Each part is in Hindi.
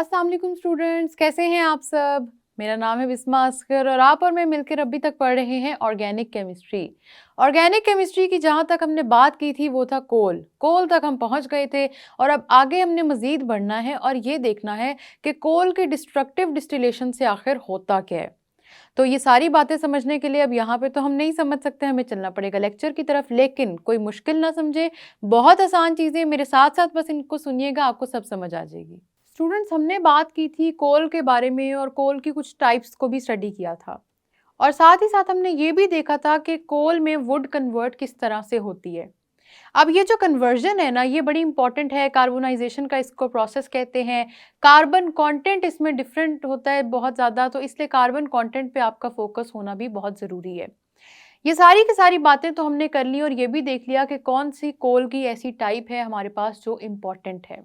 अस्सलाम वालेकुम स्टूडेंट्स, कैसे हैं आप सब। मेरा नाम है बिस्मा अस्कर और आप और मैं मिलकर अभी तक पढ़ रहे हैं ऑर्गेनिक केमिस्ट्री। ऑर्गेनिक केमिस्ट्री की जहाँ तक हमने बात की थी वो था कोल तक हम पहुँच गए थे। और अब आगे हमने मज़ीद बढ़ना है और ये देखना है कि कोल के डिस्ट्रक्टिव डिस्टिलेशन से आखिर होता क्या है। तो ये सारी बातें समझने के लिए अब यहाँ पे तो हम नहीं समझ सकते, हमें चलना पड़ेगा लेक्चर की तरफ। लेकिन कोई मुश्किल ना समझे, बहुत आसान चीज़ें, मेरे साथ साथ बस इनको सुनिएगा, आपको सब समझ आ जाएगी। स्टूडेंट्स, हमने बात की थी कोल के बारे में और कोल की कुछ टाइप्स को भी स्टडी किया था। और साथ ही साथ हमने ये भी देखा था कि कोल में वुड कन्वर्ट किस तरह से होती है। अब ये जो कन्वर्जन है ना, ये बड़ी इंपॉर्टेंट है। कार्बोनाइजेशन का इसको प्रोसेस कहते हैं। कार्बन कंटेंट इसमें डिफरेंट होता है बहुत ज़्यादा, तो इसलिए कार्बन कंटेंट पे आपका फोकस होना भी बहुत ज़रूरी है। ये सारी की सारी बातें तो हमने कर ली और ये भी देख लिया कि कौन सी कोल की ऐसी टाइप है हमारे पास जो इम्पॉर्टेंट है।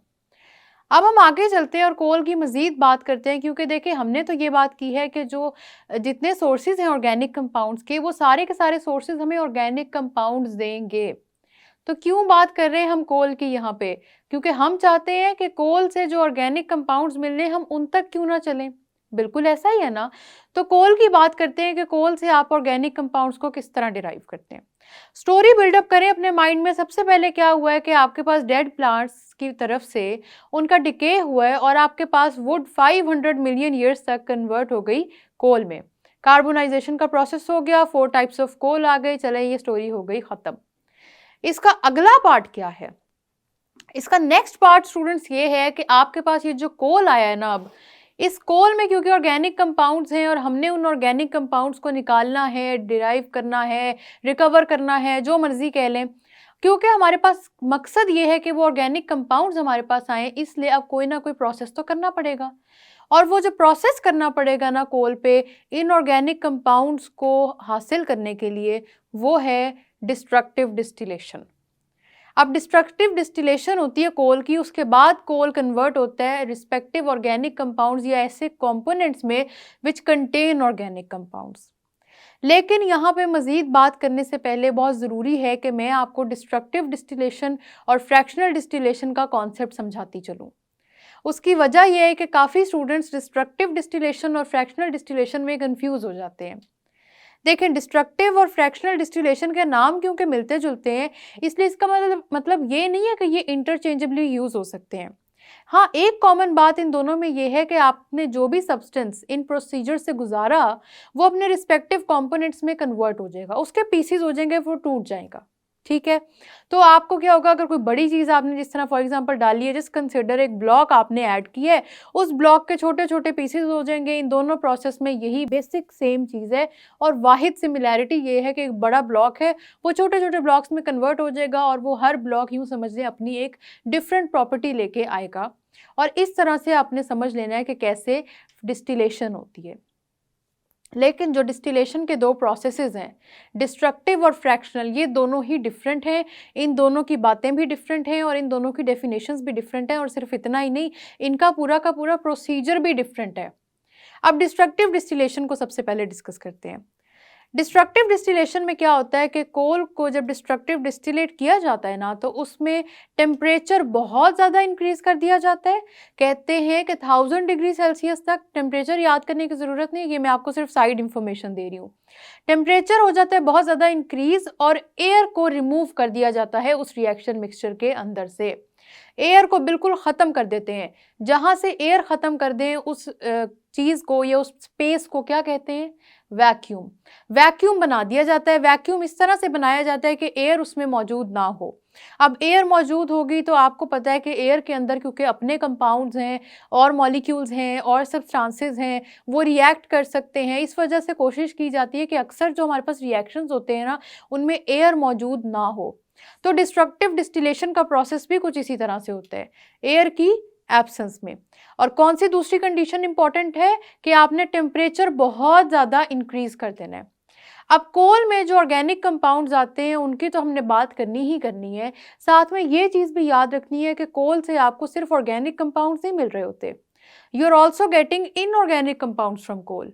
अब हम आगे चलते हैं और कोल की मज़ीद बात करते हैं, क्योंकि देखिए हमने तो ये बात की है कि जो जितने सोर्सेज हैं ऑर्गेनिक कंपाउंड्स के, वो सारे के सारे सोर्सेज हमें ऑर्गेनिक कंपाउंड्स देंगे। तो क्यों बात कर रहे हैं हम कोल की यहाँ पे? क्योंकि हम चाहते हैं कि कोल से जो ऑर्गेनिक कंपाउंड्स मिल रहे हैं हम उन तक क्यों ना चलें। बिल्कुल ऐसा ही है ना। तो कोल की बात करते हैं कि कोल से आप ऑर्गेनिक कंपाउंड्स को किस तरह डिराइव करते हैं। स्टोरी बिल्डअप करें अपने माइंड में। सबसे पहले क्या हुआ है कि आपके पास डेड प्लांट्स की तरफ से उनका डिके हुआ है और आपके पास वुड 500 मिलियन ईयर्स तक कन्वर्ट हो गई कोल में। कार्बोनाइजेशन का प्रोसेस हो गया, 4 टाइप्स ऑफ कोल आ गए, चले ये स्टोरी हो गई खत्म। इसका अगला पार्ट क्या है? इसका नेक्स्ट पार्ट स्टूडेंट्स ये है कि आपके पास ये जो कोल आया है ना, अब इस कोल में क्योंकि ऑर्गेनिक कंपाउंड्स हैं और हमने उन ऑर्गेनिक कंपाउंड्स को निकालना है, डिराइव करना है, रिकवर करना है, जो मर्जी कह लें। क्योंकि हमारे पास मकसद ये है कि वो ऑर्गेनिक कंपाउंड्स हमारे पास आए, इसलिए अब कोई ना कोई प्रोसेस तो करना पड़ेगा। और वो जो प्रोसेस करना पड़ेगा ना कोल पे इन ऑर्गेनिक कंपाउंड्स को हासिल करने के लिए, वो है डिस्ट्रक्टिव डिस्टिलेशन। अब डिस्ट्रक्टिव डिस्टिलेशन होती है कोल की, उसके बाद कोल कन्वर्ट होता है रिस्पेक्टिव ऑर्गेनिक कंपाउंड्स या ऐसे कंपोनेंट्स में विच कंटेन ऑर्गेनिक कंपाउंड्स। लेकिन यहाँ पे मज़ीद बात करने से पहले बहुत ज़रूरी है कि मैं आपको डिस्ट्रक्टिव डिस्टिलेशन और फ्रैक्शनल डिस्टिलेशन का कॉन्सेप्ट समझाती चलूँ। उसकी वजह यह है कि काफ़ी स्टूडेंट्स डिस्ट्रक्टिव डिस्टिलेशन और फ्रैक्शनल डिस्टिलेशन में कंफ्यूज हो जाते हैं। देखें, डिस्ट्रक्टिव और फ्रैक्शनल डिस्टिलेशन के नाम क्योंकि मिलते जुलते हैं, इसलिए इसका मतलब ये नहीं है कि ये इंटरचेंजेबली यूज़ हो सकते हैं। हाँ, एक कॉमन बात इन दोनों में ये है कि आपने जो भी सब्सटेंस इन प्रोसीजर से गुजारा वो अपने रिस्पेक्टिव कंपोनेंट्स में कन्वर्ट हो जाएगा, उसके पीसीज हो जाएंगे, वो टूट जाएगा। ठीक है। तो आपको क्या होगा, अगर कोई बड़ी चीज़ आपने जिस तरह फॉर एग्जांपल डाली है, जिस कंसिडर एक ब्लॉक आपने ऐड किया है, उस ब्लॉक के छोटे छोटे पीसेस हो जाएंगे। इन दोनों प्रोसेस में यही बेसिक सेम चीज़ है और वाहिद सिमिलैरिटी ये है कि एक बड़ा ब्लॉक है, वो छोटे छोटे ब्लॉक्स में कन्वर्ट हो जाएगा और वो हर ब्लॉक यूँ समझ लें अपनी एक डिफरेंट प्रॉपर्टी लेके आएगा। और इस तरह से आपने समझ लेना है कि कैसे डिस्टिलेशन होती है। लेकिन जो डिस्टिलेशन के दो प्रोसेसेस हैं, डिस्ट्रक्टिव और फ्रैक्शनल, ये दोनों ही डिफरेंट हैं। इन दोनों की बातें भी डिफरेंट हैं और इन दोनों की डेफिनेशंस भी डिफरेंट हैं। और सिर्फ इतना ही नहीं, इनका पूरा का पूरा प्रोसीजर भी डिफरेंट है। अब डिस्ट्रक्टिव डिस्टिलेशन को सबसे पहले डिस्कस करते हैं। डिस्ट्रक्टिव डिस्टिलेशन में क्या होता है कि कोल को जब डिस्ट्रक्टिव डिस्टिलेट किया जाता है ना, तो उसमें टेम्परेचर बहुत ज़्यादा इंक्रीज़ कर दिया जाता है। कहते हैं कि 1000 डिग्री सेल्सियस तक। टेम्परेचर याद करने की ज़रूरत नहीं, ये मैं आपको सिर्फ साइड इन्फॉर्मेशन दे रही हूँ। टेम्परेचर हो जाता है बहुत ज़्यादा इंक्रीज़ और एयर को रिमूव कर दिया जाता है उस रिएक्शन मिक्सचर के अंदर से। एयर को बिल्कुल ख़त्म कर देते हैं। जहाँ से एयर ख़त्म कर दें उस चीज़ को या उस स्पेस को क्या कहते हैं? वैक्यूम। वैक्यूम बना दिया जाता है। वैक्यूम इस तरह से बनाया जाता है कि एयर उसमें मौजूद ना हो। अब एयर मौजूद होगी तो आपको पता है कि एयर के अंदर क्योंकि अपने कंपाउंड्स हैं और मॉलिक्यूल्स हैं और सब्सटेंसेस हैं, वो रिएक्ट कर सकते हैं। इस वजह से कोशिश की जाती है कि अक्सर जो हमारे पास रिएक्शंस होते हैं ना, उनमें एयर मौजूद ना हो। तो डिस्ट्रक्टिव डिस्टिलेशन का प्रोसेस भी कुछ इसी तरह से होता है, एयर की एब्सेंस में। और कौन सी दूसरी कंडीशन इंपॉर्टेंट है कि आपने टेम्परेचर बहुत ज़्यादा इंक्रीज कर देना है। अब कोल में जो ऑर्गेनिक कंपाउंड्स आते हैं उनकी तो हमने बात करनी ही करनी है। साथ में ये चीज़ भी याद रखनी है कि कोल से आपको सिर्फ ऑर्गेनिक कंपाउंड्स नहीं मिल रहे होते, you are also getting inorganic compounds from coal.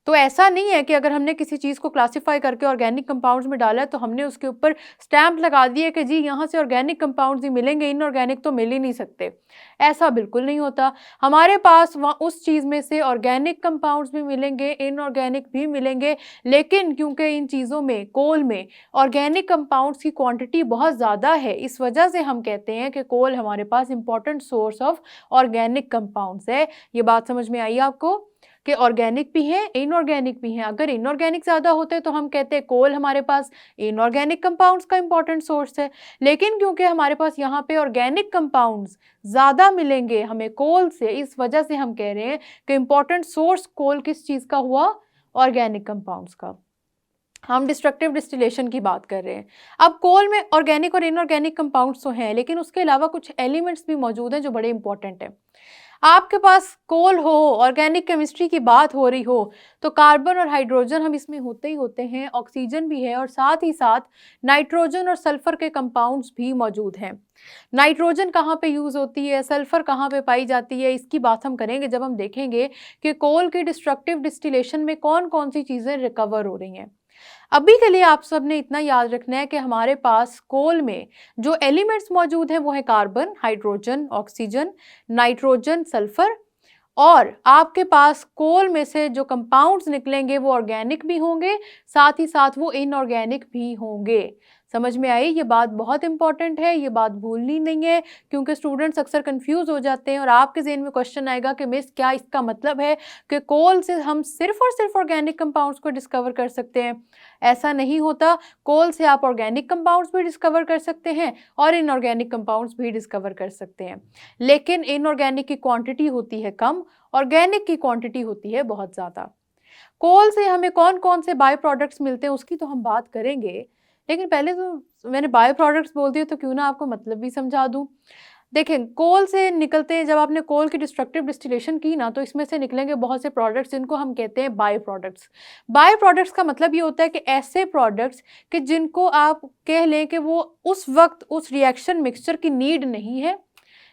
तो ऐसा नहीं है कि अगर हमने किसी चीज़ को क्लासिफाई करके ऑर्गेनिक कंपाउंड्स में डाला है तो हमने उसके ऊपर स्टैंप लगा दिया कि जी यहाँ से ऑर्गेनिक कंपाउंड्स ही मिलेंगे, इनऑर्गेनिक तो मिल ही नहीं सकते। ऐसा बिल्कुल नहीं होता। हमारे पास वहाँ उस चीज़ में से ऑर्गेनिक कंपाउंड्स भी मिलेंगे, इनऑर्गेनिक भी मिलेंगे, लेकिन क्योंकि इन चीज़ों में, कोल में ऑर्गेनिक कंपाउंड्स की क्वांटिटी बहुत ज़्यादा है, इस वजह से हम कहते हैं कि कोल हमारे पास important source of organic compounds है। ये बात समझ में आई आपको कि ऑर्गेनिक भी हैं, इनऑर्गेनिक भी हैं। अगर इनऑर्गेनिक ज़्यादा होते तो हम कहते हैं कोल हमारे पास इनऑर्गेनिक कंपाउंड्स का इंपॉर्टेंट सोर्स है, लेकिन क्योंकि हमारे पास यहाँ पे ऑर्गेनिक कंपाउंड्स ज़्यादा मिलेंगे हमें कोल से, इस वजह से हम कह रहे हैं कि इंपॉर्टेंट सोर्स कोल किस चीज़ का हुआ, ऑर्गेनिक कंपाउंड्स का। हम डिस्ट्रक्टिव डिस्टिलेशन की बात कर रहे हैं। अब कोल में ऑर्गेनिक और इनऑर्गेनिक कंपाउंड्स तो हैं, लेकिन उसके अलावा कुछ एलिमेंट्स भी मौजूद हैं जो बड़े इंपॉर्टेंट हैं। आपके पास कोल हो, ऑर्गेनिक केमिस्ट्री की बात हो रही हो, तो कार्बन और हाइड्रोजन हम इसमें होते ही होते हैं, ऑक्सीजन भी है और साथ ही साथ नाइट्रोजन और सल्फर के कंपाउंड्स भी मौजूद हैं। नाइट्रोजन कहाँ पे यूज़ होती है, सल्फर कहाँ पे पाई जाती है, इसकी बात हम करेंगे जब हम देखेंगे कि कोल की डिस्ट्रक्टिव डिस्टिलेशन में कौन कौन सी चीज़ें रिकवर हो रही हैं। अभी के लिए आप सब ने इतना याद रखना है कि हमारे पास कोल में जो एलिमेंट्स मौजूद हैं वो है carbon, hydrogen, oxygen, nitrogen, sulphur, और आपके पास कोल में से जो कंपाउंड्स निकलेंगे वो ऑर्गेनिक भी होंगे, साथ ही साथ वो इनऑर्गेनिक भी होंगे। समझ में आई? ये बात बहुत इंपॉर्टेंट है, ये बात भूलनी नहीं है, क्योंकि स्टूडेंट्स अक्सर कंफ्यूज हो जाते हैं और आपके ज़हन में क्वेश्चन आएगा कि मिस क्या इसका मतलब है कि कोल से हम सिर्फ और सिर्फ ऑर्गेनिक कंपाउंड्स को डिस्कवर कर सकते हैं? ऐसा नहीं होता। कोल से आप ऑर्गेनिक कंपाउंड्स भी डिस्कवर कर सकते हैं और इनऑर्गेनिक कंपाउंड्स भी डिस्कवर कर सकते हैं, लेकिन इनऑर्गेनिक की क्वांटिटी होती है कम, ऑर्गेनिक की क्वांटिटी होती है बहुत ज़्यादा। कोल से हमें कौन कौन से बाय प्रोडक्ट्स मिलते हैं उसकी तो हम बात करेंगे, लेकिन पहले तो मैंने बाय प्रोडक्ट्स बोल दिए तो क्यों ना आपको मतलब भी समझा दूं। देखें, कोल से निकलते हैं, जब आपने कोल की डिस्ट्रक्टिव डिस्टिलेशन की ना तो इसमें से निकलेंगे बहुत से प्रोडक्ट्स जिनको हम कहते हैं बाय प्रोडक्ट्स। बाय प्रोडक्ट्स का मतलब ये होता है कि ऐसे प्रोडक्ट्स कि जिनको आप कह लें कि वो उस वक्त उस रिएक्शन मिक्सचर की नीड नहीं है,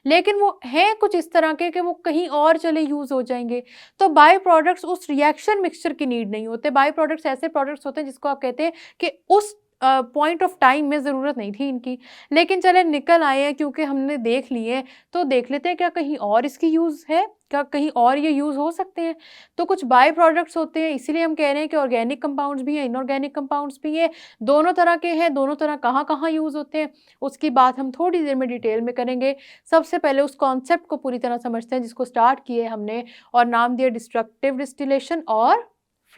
लेकिन वो हैं कुछ इस तरह के कि वो कहीं और चले यूज़ हो जाएंगे। तो बाय प्रोडक्ट्स उस रिएक्शन मिक्सचर की नीड नहीं होते। बाय प्रोडक्ट्स ऐसे प्रोडक्ट्स होते हैं जिसको आप कहते हैं कि उस पॉइंट ऑफ टाइम में ज़रूरत नहीं थी इनकी, लेकिन चले निकल आए हैं क्योंकि हमने देख लिए, तो देख लेते हैं क्या कहीं और इसकी यूज़ है, क्या कहीं और ये यूज़ हो सकते हैं। तो कुछ बाय प्रोडक्ट्स होते हैं, इसीलिए हम कह रहे हैं कि ऑर्गेनिक कंपाउंड्स भी हैं, इनऑर्गेनिक कंपाउंड्स भी हैं, दोनों तरह के हैं। दोनों तरह कहाँ कहाँ यूज़ होते हैं उसकी बात हम थोड़ी देर में डिटेल में करेंगे। सबसे पहले उस कॉन्सेप्ट को पूरी तरह समझते हैं जिसको स्टार्ट किए हमने और नाम दिया डिस्ट्रक्टिव डिस्टिलेशन और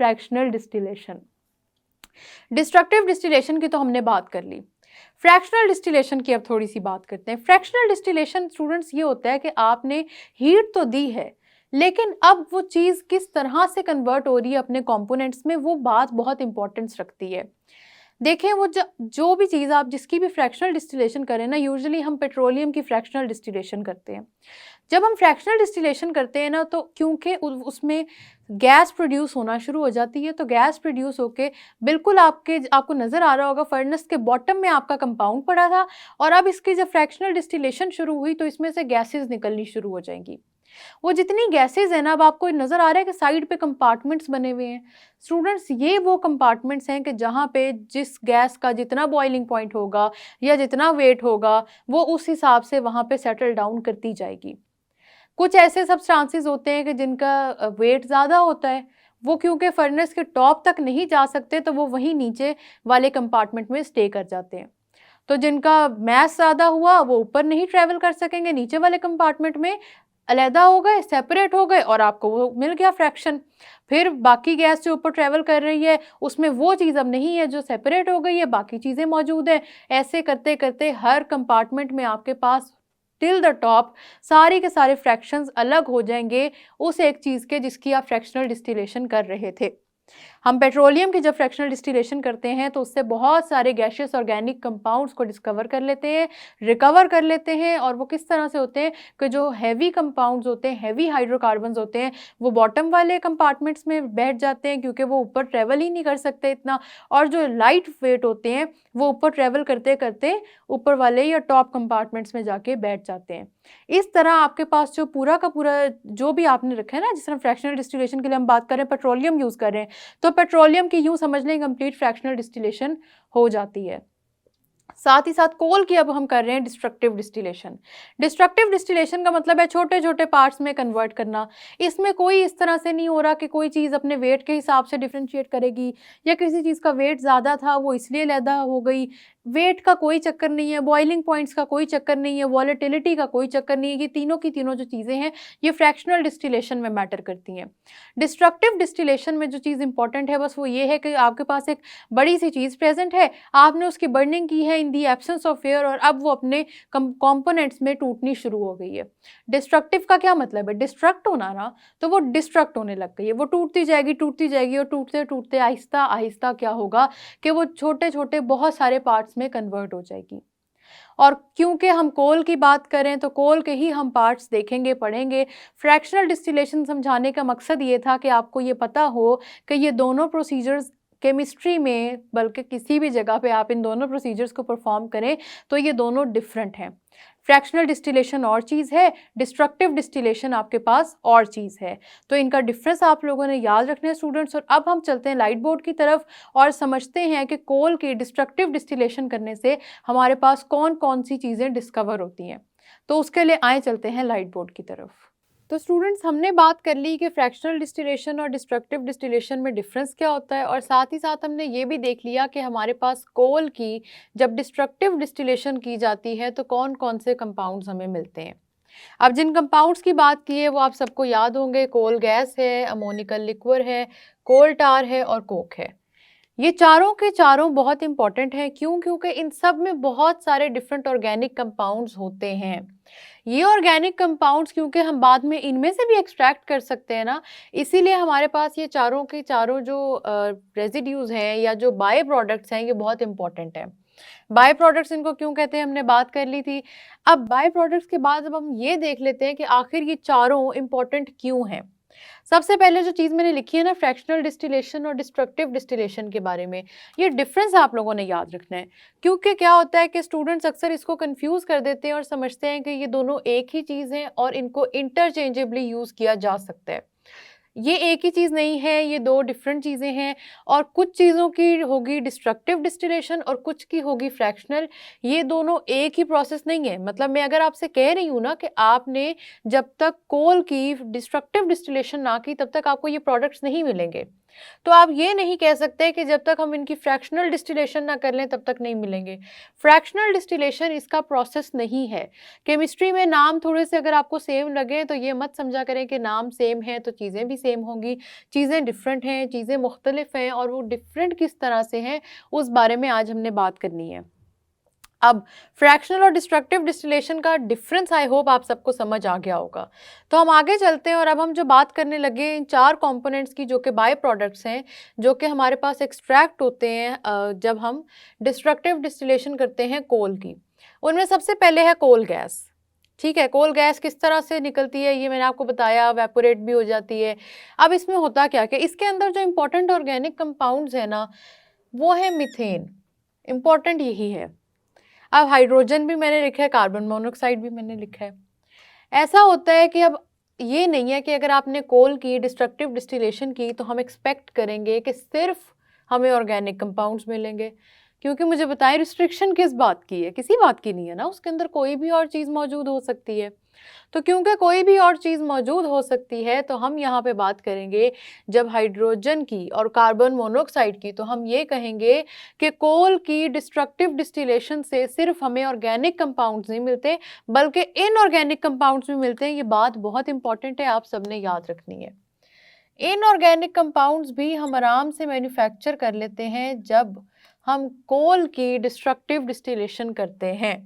फ्रैक्शनल डिस्टिलेशन। डिस्ट्रक्टिव डिस्टिलेशन की तो हमने बात कर ली, फ्रैक्शनल डिस्टिलेशन की अब थोड़ी सी बात करते हैं। फ्रैक्शनल डिस्टिलेशन स्टूडेंट्स ये होता है कि आपने हीट तो दी है, लेकिन अब वो चीज़ किस तरह से कन्वर्ट हो रही है अपने कंपोनेंट्स में, वो बात बहुत इंपॉर्टेंस रखती है। देखें, वो जो भी चीज़ आप जिसकी भी फ्रैक्शनल डिस्टिलेशन करें ना, यूजुअली हम पेट्रोलियम की फ्रैक्शनल डिस्टिलेशन करते हैं। जब हम फ्रैक्शनल डिस्टिलेशन करते हैं ना, तो क्योंकि उसमें गैस प्रोड्यूस होना शुरू हो जाती है, तो गैस प्रोड्यूस होके बिल्कुल आपको नज़र आ रहा होगा फर्नेस के बॉटम में आपका कंपाउंड पड़ा था, और अब इसकी जब फ्रैक्शनल डिस्टिलेशन शुरू हुई तो इसमें से गैसेस निकलनी शुरू हो जाएंगी। वो जितनी गैसेज है ना, अब आपको नज़र आ रहा है कि साइड पे कंपार्टमेंट्स बने हुए हैं। स्टूडेंट्स, ये वो कंपार्टमेंट्स हैं कि जहाँ पे जिस गैस का जितना बॉइलिंग पॉइंट होगा या जितना वेट होगा वो उस हिसाब से वहाँ पे सेटल डाउन करती जाएगी। कुछ ऐसे सब्सटेंसेस होते हैं कि जिनका वेट ज़्यादा होता है, वो क्योंकि फर्नेस के टॉप तक नहीं जा सकते तो वो वहीं नीचे वाले कंपार्टमेंट में स्टे कर जाते हैं। तो जिनका मैस ज़्यादा हुआ वो ऊपर नहीं ट्रैवल कर सकेंगे, नीचे वाले कंपार्टमेंट में अलहदा हो गए, सेपरेट हो गए और आपको वो मिल गया फ्रैक्शन। फिर बाकी गैस जो ऊपर ट्रैवल कर रही है उसमें वो चीज़ अब नहीं है जो सेपरेट हो गई है, बाकी चीज़ें मौजूद हैं। ऐसे करते करते हर कंपार्टमेंट में आपके पास टिल द टॉप सारे के सारे फ्रैक्शंस अलग हो जाएंगे उस एक चीज़ के जिसकी आप फ्रैक्शनल डिस्टिलेशन कर रहे थे। हम पेट्रोलियम की जब फ्रैक्शनल डिस्टिलेशन करते हैं तो उससे बहुत सारे गैशियस ऑर्गेनिक कंपाउंड्स को डिस्कवर कर लेते हैं, रिकवर कर लेते हैं। और वो किस तरह से होते हैं कि जो हैवी कंपाउंड्स होते हैं, हैवी हाइड्रोकार्बन्स होते हैं, वो बॉटम वाले कंपार्टमेंट्स में बैठ जाते हैं क्योंकि वो ऊपर ट्रेवल ही नहीं कर सकते इतना। और जो लाइट वेट होते हैं वो ऊपर ट्रेवल करते करते ऊपर वाले या टॉप कंपार्टमेंट्स में जाके बैठ जाते हैं। इस तरह आपके पास जो पूरा का पूरा जो भी आपने रखा है ना, जिस तरह फ्रैक्शनल डिस्टिलेशन के लिए हम बात कर रहे हैं, पेट्रोलियम यूज़ कर रहे हैं, तो पेट्रोलियम की यूँ समझ लें कंप्लीट फ्रैक्शनल डिस्टिलेशन हो जाती है। साथ ही साथ कोल की अब हम कर रहे हैं डिस्ट्रक्टिव डिस्टिलेशन। डिस्ट्रक्टिव डिस्टिलेशन का मतलब है छोटे छोटे पार्ट्स में कन्वर्ट करना। इसमें कोई इस तरह से नहीं हो रहा कि कोई चीज़ अपने वेट के हिसाब से डिफ्रेंशिएट करेगी या किसी चीज़ का वेट ज़्यादा था वो इसलिए लैदा हो गई। वेट का कोई चक्कर नहीं है, बॉइलिंग पॉइंट्स का कोई चक्कर नहीं है, वॉलेटिलिटी का कोई चक्कर नहीं है। ये तीनों की तीनों जो चीज़ें हैं ये फ्रैक्शनल डिस्टिलेशन में मैटर करती हैं। डिस्ट्रक्टिव डिस्टिलेशन में जो चीज़ इंपॉर्टेंट है बस वो ये है कि आपके पास एक बड़ी सी चीज़ प्रेजेंट है, आपने उसकी बर्निंग की है इन दी एब्सेंस ऑफ एयर और अब वो अपने कंपोनेंट्स में टूटनी शुरू हो गई है। डिस्ट्रक्टिव का क्या मतलब है? डिस्ट्रक्ट होना ना, तो वो डिस्ट्रक्ट होने लग गई है, वो टूटती जाएगी और टूटते टूटते आहिस्ता आहिस्ता क्या होगा कि वो छोटे छोटे बहुत सारे पार्ट्स में कन्वर्ट हो जाएगी। और क्योंकि हम कोल की बात करें तो कोल के ही हम पार्ट्स देखेंगे, पढ़ेंगे। फ्रैक्शनल डिस्टिलेशन समझाने का मकसद ये था कि आपको ये पता हो कि ये दोनों प्रोसीजर्स केमिस्ट्री में, बल्कि किसी भी जगह पे आप इन दोनों प्रोसीजर्स को परफॉर्म करें तो ये दोनों डिफरेंट हैं। फ्रैक्शनल डिस्टिलेशन और चीज़ है, डिस्ट्रक्टिव डिस्टिलेशन आपके पास और चीज़ है। तो इनका डिफरेंस आप लोगों ने याद रखना है स्टूडेंट्स। और अब हम चलते हैं लाइट बोर्ड की तरफ और समझते हैं कि कोल की डिस्ट्रक्टिव डिस्टिलेशन करने से हमारे पास कौन कौन सी चीज़ें डिस्कवर होती हैं। तो उसके लिए आए चलते हैं लाइट बोर्ड की तरफ। तो स्टूडेंट्स हमने बात कर ली कि फ्रैक्शनल डिस्टिलेशन और डिस्ट्रक्टिव डिस्टिलेशन में डिफरेंस क्या होता है, और साथ ही साथ हमने ये भी देख लिया कि हमारे पास कोल की जब डिस्ट्रक्टिव डिस्टिलेशन की जाती है तो कौन कौन से कंपाउंड्स हमें मिलते हैं। अब जिन कंपाउंड्स की बात की है वो आप सबको याद होंगे, कोल गैस है, अमोनिकल लिक्वर है, कोल टार है और कोक है। ये चारों के चारों बहुत इंपॉर्टेंट हैं। क्यों? क्योंकि इन सब में बहुत सारे डिफरेंट ऑर्गेनिक कंपाउंड्स होते हैं। ये ऑर्गेनिक कंपाउंड्स क्योंकि हम बाद में इनमें से भी एक्सट्रैक्ट कर सकते हैं ना, इसीलिए हमारे पास ये चारों के चारों जो रेजिड्यूज हैं या जो बाय प्रोडक्ट्स हैं ये बहुत इंपॉर्टेंट है। बाय प्रोडक्ट्स इनको क्यों कहते हैं हमने बात कर ली थी। अब बाय प्रोडक्ट्स के बाद अब हम ये देख लेते हैं कि आखिर ये चारों इंपॉर्टेंट क्यों हैं। सबसे पहले जो चीज़ मैंने लिखी है ना फ्रैक्शनल डिस्टिलेशन और डिस्ट्रक्टिव डिस्टिलेशन के बारे में, ये डिफरेंस आप लोगों ने याद रखना है। क्योंकि क्या होता है कि स्टूडेंट्स अक्सर इसको कंफ्यूज कर देते हैं और समझते हैं कि ये दोनों एक ही चीज़ हैं और इनको इंटरचेंजेबली यूज़ किया जा सकता है। ये एक ही चीज़ नहीं है, ये दो डिफरेंट चीज़ें हैं। और कुछ चीज़ों की होगी डिस्ट्रक्टिव डिस्टिलेशन और कुछ की होगी फ्रैक्शनल। ये दोनों एक ही प्रोसेस नहीं है। मतलब मैं अगर आपसे कह रही हूँ ना कि आपने जब तक कोल की डिस्ट्रक्टिव डिस्टिलेशन ना की तब तक आपको ये प्रोडक्ट्स नहीं मिलेंगे, तो आप ये नहीं कह सकते कि जब तक हम इनकी फ्रैक्शनल डिस्टिलेशन ना कर लें तब तक नहीं मिलेंगे। फ्रैक्शनल डिस्टिलेशन इसका प्रोसेस नहीं है। केमिस्ट्री में नाम थोड़े से अगर आपको सेम लगे तो ये मत समझा करें कि नाम सेम है तो चीज़ें भी सेम होंगी। चीज़ें डिफरेंट हैं, चीज़ें मुख्तलिफ हैं, और वो डिफरेंट किस तरह से हैं उस बारे में आज हमने बात करनी है। अब फ्रैक्शनल और डिस्ट्रक्टिव डिस्टिलेशन का डिफरेंस आई होप आप सबको समझ आ गया होगा। तो हम आगे चलते हैं और अब हम जो बात करने लगे इन चार कंपोनेंट्स की जो कि बाय प्रोडक्ट्स हैं, जो कि हमारे पास एक्सट्रैक्ट होते हैं जब हम डिस्ट्रक्टिव डिस्टिलेशन करते हैं कोल की। उनमें सबसे पहले है कोल गैस। ठीक है, कोल गैस किस तरह से निकलती है ये मैंने आपको बताया, वेपोरेट भी हो जाती है। अब इसमें होता क्या कि इसके अंदर जो इंपॉर्टेंट ऑर्गेनिक कंपाउंड्स है ना वो है मीथेन। इंपॉर्टेंट यही है। अब हाइड्रोजन भी मैंने लिखा है, कार्बन मोनोऑक्साइड भी मैंने लिखा है। ऐसा होता है कि अब ये नहीं है कि अगर आपने कोल की डिस्ट्रक्टिव डिस्टिलेशन की तो हम एक्सपेक्ट करेंगे कि सिर्फ हमें ऑर्गेनिक कंपाउंड्स मिलेंगे। क्योंकि मुझे बताएं रिस्ट्रिक्शन किस बात की है? किसी बात की नहीं है ना, उसके अंदर कोई भी और चीज़ मौजूद हो सकती है। तो क्योंकि कोई भी और चीज़ मौजूद हो सकती है तो हम यहाँ पे बात करेंगे जब हाइड्रोजन की और कार्बन मोनोऑक्साइड की, तो हम ये कहेंगे कि कोल की डिस्ट्रक्टिव डिस्टिलेशन से सिर्फ हमें ऑर्गेनिक कंपाउंड्स नहीं मिलते बल्कि इनऑर्गेनिक कंपाउंड्स भी मिलते हैं। ये बात बहुत इंपॉर्टेंट है, आप सबने याद रखनी है। इनऑर्गेनिक कंपाउंड्स भी हम आराम से मैन्युफैक्चर कर लेते हैं जब हम कोल की डिस्ट्रक्टिव डिस्टिलेशन करते हैं।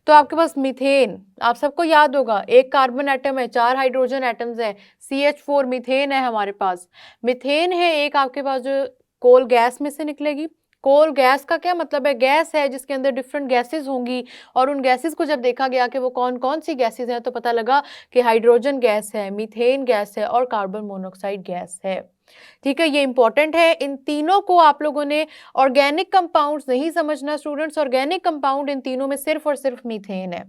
तो आपके पास मीथेन, आप सबको याद होगा, एक कार्बन एटम है, 4 हाइड्रोजन एटम्स है, CH4 मीथेन है हमारे पास। मीथेन है एक आपके पास जो कोल गैस में से निकलेगी। कोल गैस का क्या मतलब है? गैस है जिसके अंदर डिफरेंट गैसेस होंगी, और उन गैसेस को जब देखा गया कि वो कौन कौन सी गैसेस हैं, तो पता लगा कि हाइड्रोजन गैस है, मीथेन गैस है और कार्बन मोनोऑक्साइड गैस है। ठीक है, ये इंपॉर्टेंट है। इन तीनों को आप लोगों ने ऑर्गेनिक कंपाउंड्स नहीं समझना स्टूडेंट्स। ऑर्गेनिक कंपाउंड इन तीनों में सिर्फ और सिर्फ मीथेन है।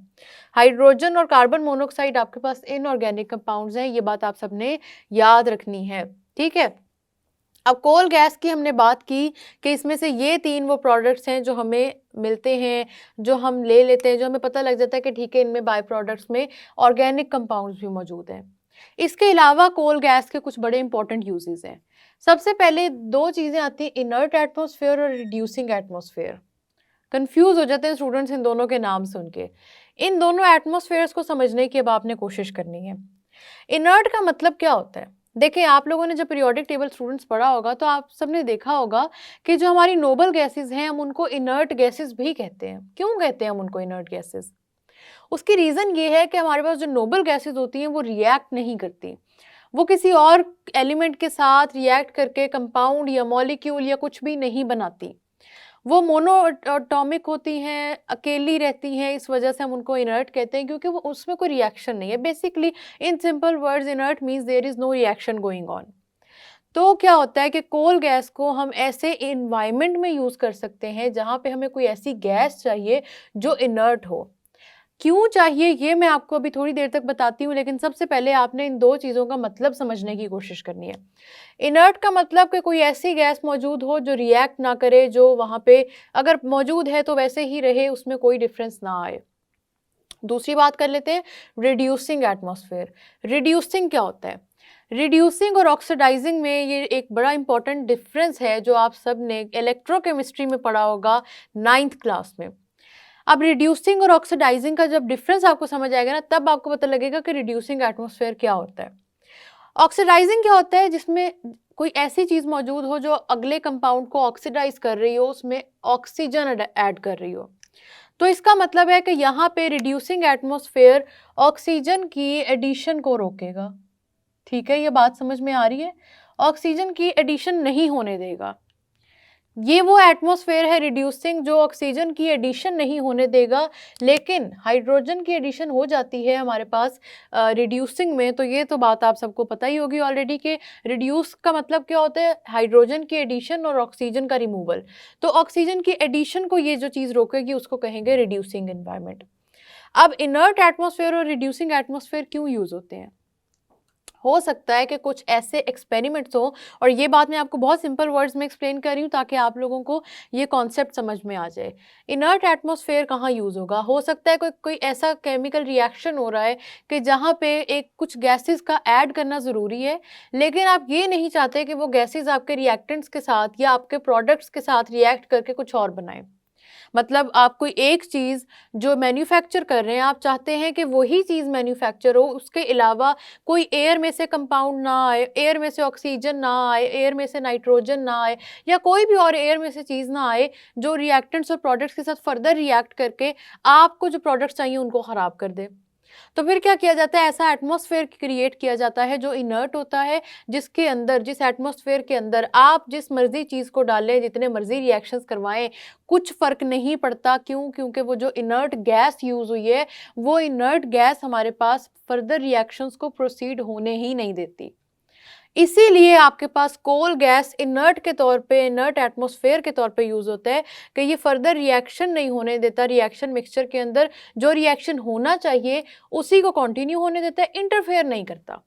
हाइड्रोजन और कार्बन मोनोऑक्साइड आपके पास इनऑर्गेनिक कंपाउंड्स हैं, ये बात आप सबने याद रखनी है। ठीक है, अब कोल गैस की हमने बात की कि इसमें से ये 3 वो प्रोडक्ट्स हैं जो हमें मिलते हैं, जो हम ले लेते हैं, जो हमें पता लग जाता है कि ठीक है इनमें बाय प्रोडक्ट्स में ऑर्गेनिक कंपाउंड्स भी मौजूद हैं। इसके अलावा कोल गैस के कुछ बड़े इंपॉर्टेंट यूजेस हैं। सबसे पहले 2 चीज़ें आती हैं, इनर्ट एटमॉस्फेयर और रिड्यूसिंग एटमॉस्फेयर। कंफ्यूज हो जाते हैं स्टूडेंट्स इन दोनों के नाम सुन के। इन दोनों एटमॉस्फेयर्स को समझने की अब आपने कोशिश करनी है। इनर्ट का मतलब क्या होता है? देखिए, आप लोगों ने जब पीरियोडिक टेबल स्टूडेंट्स पढ़ा होगा तो आप सबने देखा होगा कि जो हमारी नोबल गैसेस हैं हम उनको इनर्ट गैसेस भी कहते हैं। क्यों कहते हैं हम उनको इनर्ट गैसेस? उसकी रीज़न ये है कि हमारे पास जो नोबल गैसेस होती हैं वो रिएक्ट नहीं करती। वो किसी और एलिमेंट के साथ रिएक्ट करके कंपाउंड या मॉलिक्यूल या कुछ भी नहीं बनाती। वो मोनोएटॉमिक होती हैं, अकेली रहती हैं, इस वजह से हम उनको इनर्ट कहते हैं, क्योंकि वो उसमें कोई रिएक्शन नहीं है। Basically in simple words inert means there is no reaction going on. तो क्या होता है कि कोल गैस को हम ऐसे इन्वायरमेंट में यूज़ कर सकते हैं जहाँ पे हमें कोई ऐसी गैस चाहिए जो इनर्ट हो। क्यों चाहिए ये मैं आपको अभी थोड़ी देर तक बताती हूँ, लेकिन सबसे पहले आपने इन 2 चीज़ों का मतलब समझने की कोशिश करनी है। इनर्ट का मतलब कि कोई ऐसी गैस मौजूद हो जो रिएक्ट ना करे, जो वहाँ पे अगर मौजूद है तो वैसे ही रहे, उसमें कोई डिफरेंस ना आए। दूसरी बात कर लेते हैं, रिड्यूसिंग एटमॉस्फेयर। रिड्यूसिंग क्या होता है? रिड्यूसिंग और ऑक्सीडाइजिंग में ये एक बड़ा इंपॉर्टेंट डिफरेंस है जो आप सब ने इलेक्ट्रोकेमिस्ट्री में पढ़ा होगा 9th क्लास में। अब रिड्यूसिंग और ऑक्सीडाइजिंग का जब डिफरेंस आपको समझ आएगा ना, तब आपको पता लगेगा कि रिड्यूसिंग एटमॉस्फेयर क्या होता है। ऑक्सीडाइजिंग क्या होता है? जिसमें कोई ऐसी चीज़ मौजूद हो जो अगले कंपाउंड को ऑक्सीडाइज कर रही हो, उसमें ऑक्सीजन ऐड कर रही हो। तो इसका मतलब है कि यहाँ पे रिड्यूसिंग एटमॉस्फेयर ऑक्सीजन की एडिशन को रोकेगा। ठीक है, ये बात समझ में आ रही है? ऑक्सीजन की एडिशन नहीं होने देगा। ये वो एटमॉस्फेयर है रिड्यूसिंग जो ऑक्सीजन की एडिशन नहीं होने देगा, लेकिन हाइड्रोजन की एडिशन हो जाती है हमारे पास रिड्यूसिंग में। तो ये तो बात आप सबको पता ही होगी ऑलरेडी कि रिड्यूस का मतलब क्या होता है? हाइड्रोजन की एडिशन और ऑक्सीजन का रिमूवल। तो ऑक्सीजन की एडिशन को ये जो चीज़ रोकेगी उसको कहेंगे रिड्यूसिंग एनवायरनमेंट। अब इनर्ट एटमॉस्फेयर और रिड्यूसिंग एटमॉस्फेयर क्यों यूज़ होते हैं? हो सकता है कि कुछ ऐसे एक्सपेरिमेंट्स हो, और ये बात मैं आपको बहुत सिंपल वर्ड्स में एक्सप्लेन कर रही हूँ ताकि आप लोगों को ये कॉन्सेप्ट समझ में आ जाए। इनर्ट एटमॉस्फेयर कहाँ यूज़ होगा? हो सकता है कोई कोई ऐसा केमिकल रिएक्शन हो रहा है कि जहाँ पे एक कुछ गैसेस का ऐड करना ज़रूरी है, लेकिन आप ये नहीं चाहते कि वो गैसेस आपके रिएक्टेंट्स के साथ या आपके प्रोडक्ट्स के साथ रिएक्ट करके कुछ और बनाएं। मतलब आप कोई एक चीज़ जो मैन्युफैक्चर कर रहे हैं, आप चाहते हैं कि वही चीज़ मैन्युफैक्चर हो, उसके अलावा कोई एयर में से कंपाउंड ना आए, एयर में से ऑक्सीजन ना आए, एयर में से नाइट्रोजन ना आए, या कोई भी और एयर में से चीज़ ना आए जो रिएक्टेंट्स और प्रोडक्ट्स के साथ फर्दर रिएक्ट करके आपको जो प्रोडक्ट्स चाहिए उनको ख़राब कर दे। तो फिर क्या किया जाता है? ऐसा एटमॉस्फेयर क्रिएट किया जाता है जो इनर्ट होता है, जिसके अंदर, जिस एटमॉस्फेयर के अंदर आप जिस मर्जी चीज़ को डालें, जितने मर्जी रिएक्शंस करवाएं, कुछ फ़र्क नहीं पड़ता। क्यों? क्योंकि वो जो इनर्ट गैस यूज़ हुई है, वो इनर्ट गैस हमारे पास फर्दर रिएक्शंस को प्रोसीड होने ही नहीं देती। इसीलिए आपके पास कोल गैस इनर्ट के तौर पे, इनर्ट एटमॉस्फेयर के तौर पे यूज़ होता है कि ये फर्दर रिएक्शन नहीं होने देता। रिएक्शन मिक्सचर के अंदर जो रिएक्शन होना चाहिए उसी को कंटिन्यू होने देता है, इंटरफेयर नहीं करता।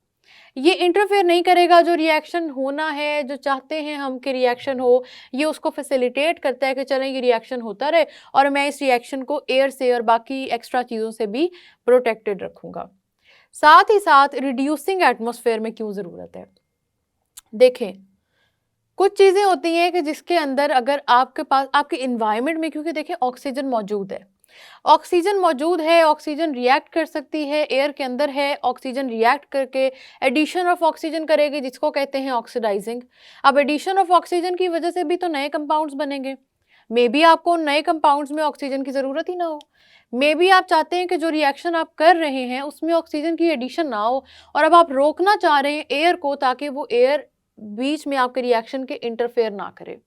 ये इंटरफेयर नहीं करेगा, जो रिएक्शन होना है, जो चाहते हैं हम कि रिएक्शन हो, ये उसको फैसिलिटेट करता है कि चलें ये रिएक्शन होता रहे और मैं इस रिएक्शन को एयर से और बाकी एक्स्ट्रा चीज़ों से भी प्रोटेक्टेड रखूँगा। साथ ही साथ रिड्यूसिंग एटमॉस्फेयर में क्यों ज़रूरत है? देखें, कुछ चीज़ें होती हैं कि जिसके अंदर अगर आपके पास आपके इन्वायरमेंट में, क्योंकि देखिए ऑक्सीजन मौजूद है, ऑक्सीजन मौजूद है, ऑक्सीजन रिएक्ट कर सकती है, एयर के अंदर है, ऑक्सीजन रिएक्ट करके एडिशन ऑफ ऑक्सीजन करेगी जिसको कहते हैं ऑक्सीडाइजिंग। अब एडिशन ऑफ ऑक्सीजन की वजह से भी तो नए कंपाउंड्स बनेंगे। मे बी आपको उन नए कंपाउंड्स में ऑक्सीजन की ज़रूरत ही ना हो, मे बी आप चाहते हैं कि जो रिएक्शन आप कर रहे हैं उसमें ऑक्सीजन की एडिशन ना हो, और अब आप रोकना चाह रहे हैं एयर को ताकि वो एयर बीच में आपके रिएक्शन के इंटरफेयर ना करे।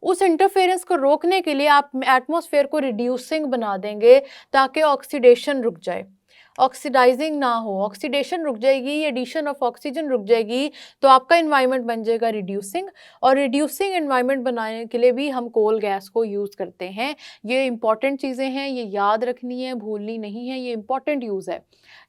उस इंटरफेरेंस को रोकने के लिए आप एटमॉस्फेयर को रिड्यूसिंग बना देंगे ताकि ऑक्सीडेशन रुक जाए, ऑक्सीडाइजिंग ना हो, ऑक्सीडेशन रुक जाएगी, एडिशन ऑफ ऑक्सीजन रुक जाएगी, तो आपका इन्वायरमेंट बन जाएगा रिड्यूसिंग। और रिड्यूसिंग इन्वायरमेंट बनाने के लिए भी हम कोल गैस को यूज़ करते हैं। ये इंपॉर्टेंट चीज़ें हैं, ये याद रखनी है, भूलनी नहीं है, ये इंपॉर्टेंट यूज़ है।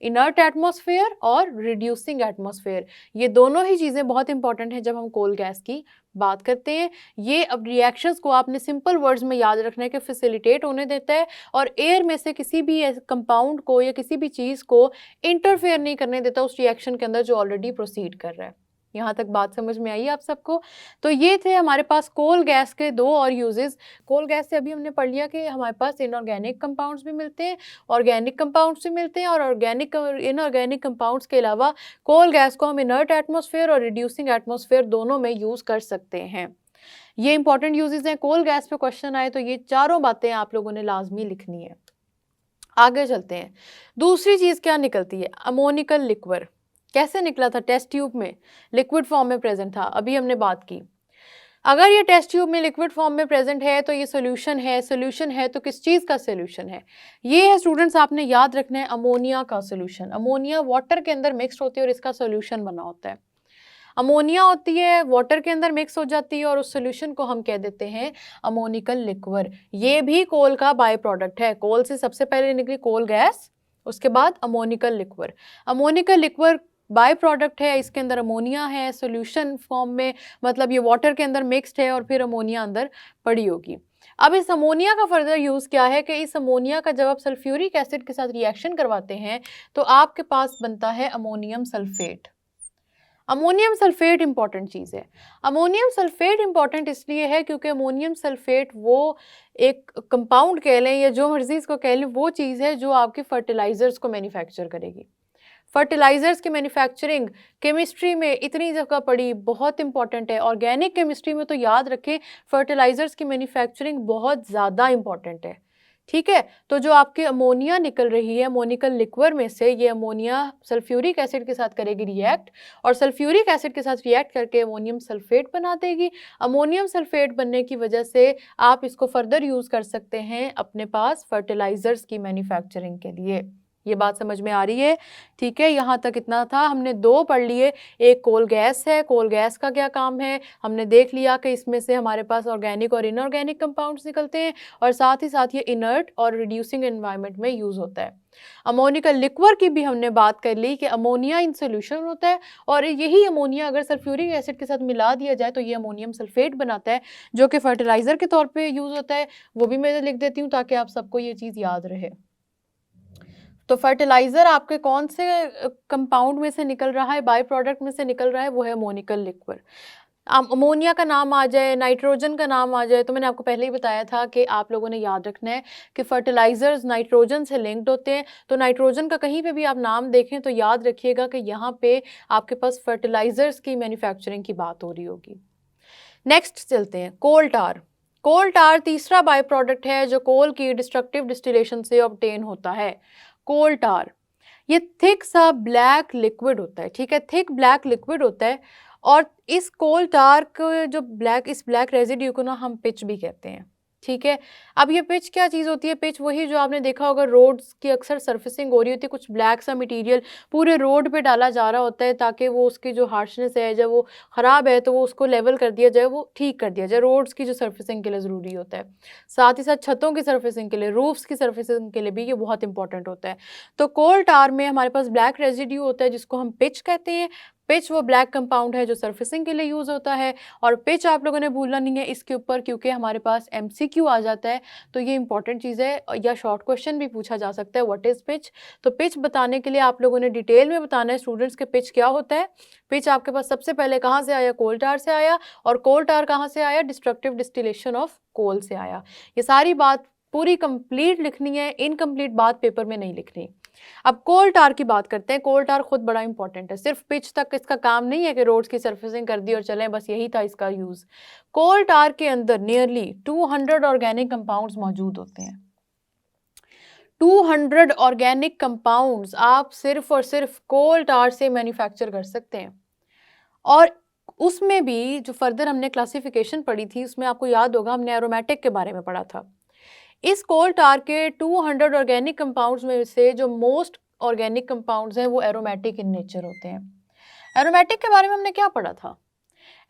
इनर्ट एटमॉस्फेयर और रिड्यूसिंग एटमॉस्फेयर, ये दोनों ही चीज़ें बहुत इंपॉर्टेंट हैं जब हम कोल गैस की बात करते हैं। ये अब रिएक्शंस को आपने सिंपल वर्ड्स में याद रखना है कि फैसिलिटेट होने देता है और एयर में से किसी भी कंपाउंड को या किसी भी चीज़ को इंटरफेयर नहीं करने देता उस रिएक्शन के अंदर जो ऑलरेडी प्रोसीड कर रहा है। यहाँ तक बात समझ में आई आप सबको? तो ये थे हमारे पास कोल गैस के दो और यूजेस। कोल गैस से अभी हमने पढ़ लिया कि हमारे पास इनऑर्गेनिक कंपाउंड्स भी मिलते हैं, ऑर्गेनिक कंपाउंड्स भी मिलते हैं, और ऑर्गेनिक इनऑर्गेनिक कंपाउंड्स के अलावा कोल गैस को हम इनर्ट एटमॉस्फेयर और रिड्यूसिंग एटमॉस्फेयर दोनों में यूज़ कर सकते हैं। ये इंपॉर्टेंट यूजेस हैं। कोल गैस पे क्वेश्चन आए तो ये चारों बातें आप लोगों ने लाजमी लिखनी है। आगे चलते हैं। दूसरी चीज़ क्या निकलती है? Ammoniacal liquor. कैसे निकला था? टेस्ट ट्यूब में लिक्विड फॉर्म में प्रेजेंट था, अभी हमने बात की। अगर ये टेस्ट ट्यूब में लिक्विड फॉर्म में प्रेजेंट है तो ये सोल्यूशन है। सोल्यूशन है तो किस चीज़ का सोल्यूशन है? ये है स्टूडेंट्स, आपने याद रखना है, अमोनिया का सोल्यूशन। अमोनिया वाटर के अंदर मिक्स होती है और इसका सोल्यूशन बना होता है। अमोनिया होती है, वाटर के अंदर मिक्स हो जाती है और उस सोल्यूशन को हम कह देते हैं अमोनिकल लिक्वर। ये भी कोल का बाय प्रोडक्ट है। कोल से सबसे पहले निकली कोल गैस, उसके बाद ammoniacal liquor. Ammoniacal liquor by product है, इसके अंदर अमोनिया है सोल्यूशन फॉर्म में, मतलब ये वाटर के अंदर मिक्स्ड है और फिर अमोनिया अंदर पड़ी होगी। अब इस अमोनिया का फर्दर यूज़ क्या है कि इस अमोनिया का जब आप सल्फ्यूरिक एसिड के साथ रिएक्शन करवाते हैं तो आपके पास बनता है ammonium sulphate. Ammonium sulphate important चीज़ है। अमोनियम सल्फेट इंपॉर्टेंट इसलिए है क्योंकि अमोनियम सल्फेट वो एक कंपाउंड कह लें या जो मर्जी इसको कह लें, वो चीज़ है जो आपके फर्टिलाइज़र्स को मैन्युफैक्चर करेगी। फर्टिलाइज़र्स की मैन्युफैक्चरिंग केमिस्ट्री में इतनी जगह पड़ी, बहुत इंपॉर्टेंट है। ऑर्गेनिक केमिस्ट्री में तो याद रखें फर्टिलाइज़र्स की मैन्युफैक्चरिंग बहुत ज़्यादा इंपॉर्टेंट है। ठीक है, तो जो आपकी अमोनिया निकल रही है अमोनिकल लिक्वर में से, ये अमोनिया सल्फ्यूरिक एसिड के साथ करेगी रिएक्ट और सल्फ्यूरिक एसिड के साथ रिएक्ट करके अमोनियम सल्फेट बना देगी। अमोनियम सल्फेट बनने की वजह से आप इसको फर्दर यूज़ कर सकते हैं अपने पास फर्टिलाइज़र्स की मैन्युफैक्चरिंग के लिए। ये बात समझ में आ रही है? ठीक है, यहाँ तक इतना था। हमने दो पढ़ लिए, एक कोल गैस है, कोल गैस का क्या काम है हमने देख लिया कि इसमें से हमारे पास ऑर्गेनिक और इनऑर्गेनिक कंपाउंड्स निकलते हैं और साथ ही साथ ये इनर्ट और रिड्यूसिंग एनवायरनमेंट में यूज़ होता है। अमोनिकल लिक्वर की भी हमने बात कर ली कि अमोनिया इन सोल्यूशन होता है और यही अमोनिया अगर सल्फ्यूरिक एसिड के साथ मिला दिया जाए तो ये अमोनियम सल्फेट बनाता है जो कि फर्टिलाइज़र के तौर पर यूज़ होता है। वो भी मैं लिख देती हूँ ताकि आप सबको ये चीज़ याद रहे। तो फर्टिलाइज़र आपके कौन से कंपाउंड में से निकल रहा है, बाय प्रोडक्ट में से निकल रहा है, वो है अमोनिकल लिक्वर। अमोनिया का नाम आ जाए, नाइट्रोजन का नाम आ जाए, तो मैंने आपको पहले ही बताया था कि आप लोगों ने याद रखना है कि फर्टिलाइज़र्स नाइट्रोजन से लिंक्ड होते हैं। तो नाइट्रोजन का कहीं पे भी आप नाम देखें तो याद रखिएगा कि यहाँ पे आपके पास फर्टिलाइज़र्स की मैन्युफैक्चरिंग की बात हो रही होगी। नेक्स्ट चलते हैं, कोल टार। कोल टार तीसरा बाय प्रोडक्ट है जो कोल की डिस्ट्रक्टिव डिस्टिलेशन से ऑब्टेन होता है। कोल टार ये थिक सा ब्लैक लिक्विड होता है, ठीक है, थिक ब्लैक लिक्विड होता है और इस कोल टार को जो इस ब्लैक रेजिड्यू को ना हम पिच भी कहते हैं। ठीक है, अब ये पिच क्या चीज़ होती है? पिच वही जो आपने देखा होगा रोड्स की अक्सर सर्फेसिंग हो रही होती है, कुछ ब्लैक सा मटेरियल पूरे रोड पे डाला जा रहा होता है ताकि वो उसकी जो हार्शनेस है जब वो ख़राब है तो वो उसको लेवल कर दिया जाए, वो ठीक कर दिया जाए। रोड्स की जो सर्फेसिंग के लिए ज़रूरी होता है, साथ ही साथ छतों की सर्फेसिंग के लिए, रूफ्स की सर्फेसिंग के लिए भी ये बहुत इंपॉर्टेंट होता है। तो कोल टार में हमारे पास ब्लैक रेजिड्यू होता है जिसको हम पिच कहते हैं। पिच वो ब्लैक कंपाउंड है जो सर्फेसिंग के लिए यूज़ होता है और पिच आप लोगों ने भूलना नहीं है इसके ऊपर क्योंकि हमारे पास एमसीक्यू आ जाता है, तो ये इंपॉर्टेंट चीज़ है या शॉर्ट क्वेश्चन भी पूछा जा सकता है, व्हाट इज़ पिच। तो पिच बताने के लिए आप लोगों ने डिटेल में बताना है स्टूडेंट्स के पिच क्या होता है। पिच आपके पास सबसे पहले कहाँ से आया? कोल टार से आया। और कोल टार कहाँ से आया? डिस्ट्रक्टिव डिस्टिलेशन ऑफ कोल से आया। ये सारी बात पूरी कंप्लीट लिखनी है, इनकम्प्लीट बात पेपर में नहीं लिखनी। अब कोल टार की बात करते हैं। कोल टार खुद बड़ा इंपॉर्टेंट है, सिर्फ पिच तक इसका काम नहीं है कि रोड्स की सर्फेसिंग कर दी और चलें, बस यही था इसका यूज। कोल टार के अंदर नियरली 200 ऑर्गेनिक कंपाउंड्स मौजूद होते हैं। 200 ऑर्गेनिक कंपाउंड्स आप सिर्फ और सिर्फ कोल टार से मैन्युफैक्चर कर सकते हैं। और उसमें भी जो फर्दर हमने क्लासिफिकेशन पढ़ी थी, उसमें आपको याद होगा हमने एरोमेटिक के बारे में पढ़ा था। इस कोल टार के 200 ऑर्गेनिक कंपाउंड्स में से जो मोस्ट ऑर्गेनिक कंपाउंड्स हैं वो एरोमेटिक इन नेचर होते हैं। एरोमेटिक के बारे में हमने क्या पढ़ा था?